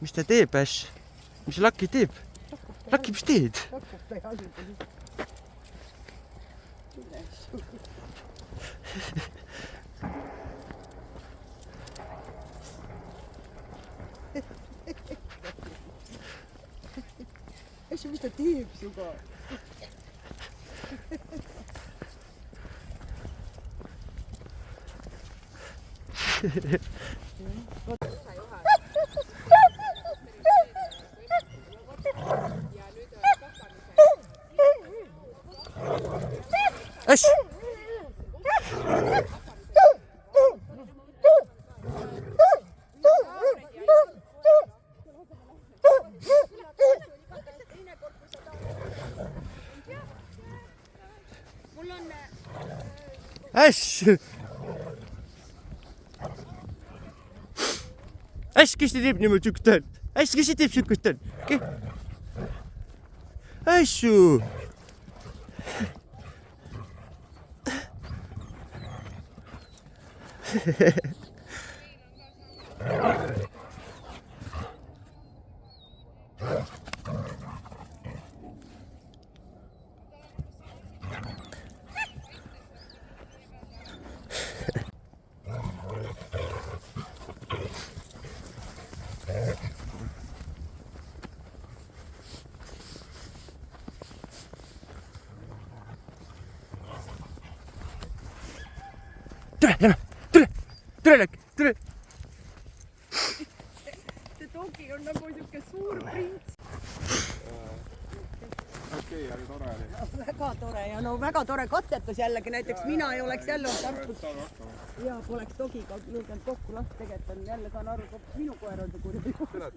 mis ta teeb, Ash? Mis Lucky teeb? Lucky, mis teed? Ash, mis ta teeb sinuga? Ash! Ash! Ash, kes ta teeb niimoodi sükust on? Ash, kes ta teeb sükust on? Ashu! Tule, tule! See dogi on nagu siuke suur prints. Okei, aga tore oli. Väga tore ja no väga tore katsetus jällegi, näiteks mina ei oleks jälle Tartus. Ja poleks dogiga julgenud kokku lasta, tegelikult on jälle saan aru, et minu koer on see kurja.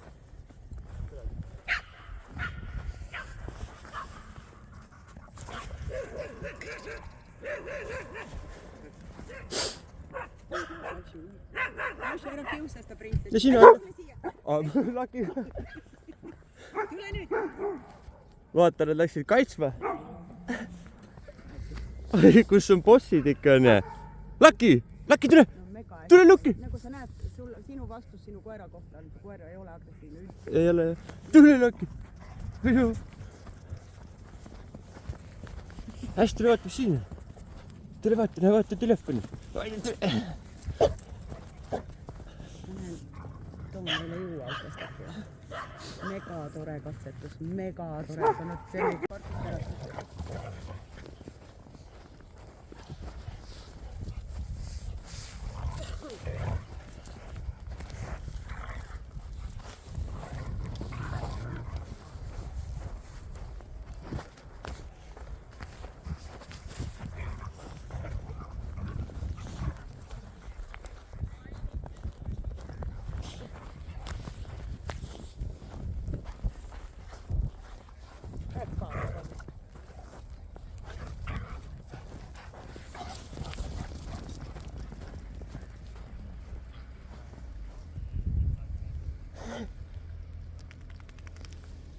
Asju ära kiusa seda printsessi. Ja sina? Lucky. Tule nüüd. Vaata, nad läksid kaitsma. Kus on bossid ikka on? Lucky, tule! Tule, Lucky! Nagu sa näed, sinu vastus sinu koera kohta on, koer ei ole agressiivne üldse. Ei ole. Tule, Lucky! Hästi, tule vaata, mis siin on. Tule vaata telefoni. Toomile juua austastab. Mega tore katsetus, mega tore. Sa nüüd selline parkist ära.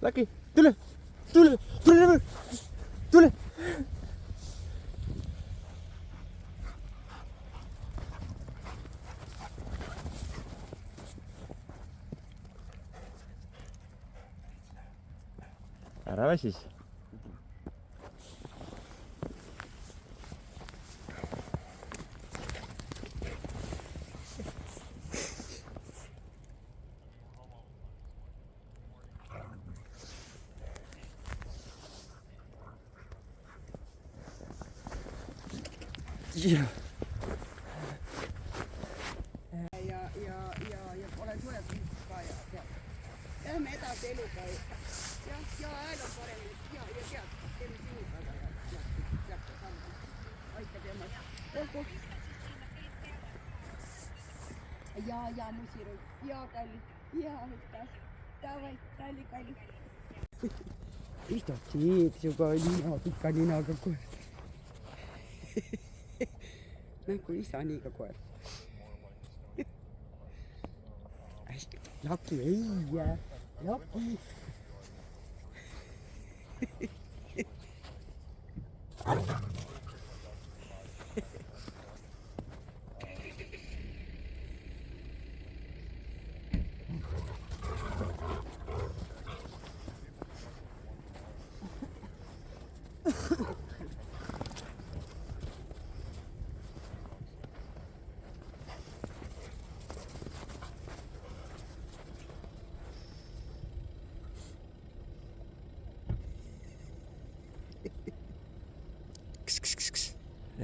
Lucky, tule! Ära väsis. Ja olen suojatanud ka ja lähme edasi eluga. Ja hääl on paremini ja tead, teeme sinuga ja aitab ennast. Ja musiru, ja kalli, ja aitäh. Davai, kalli. Mis ta teeb sinuga nina, pika ninaga koer? Nägu isa niiga koer. Lucky, ei jää. Lucky.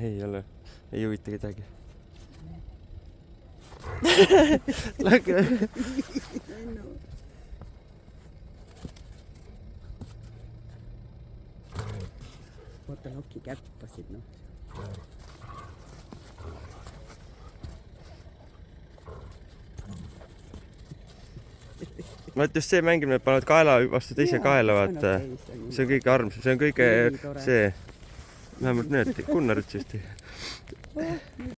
ei ole, ei huvita kedagi. Lähke. Vaata Loki käppasid, noh. vaat just see mängimine, et panevad kaela vastu teise kaela, vaata. see on kõige armsam, see on kõige see. vähemalt need, Gunnar ütles just.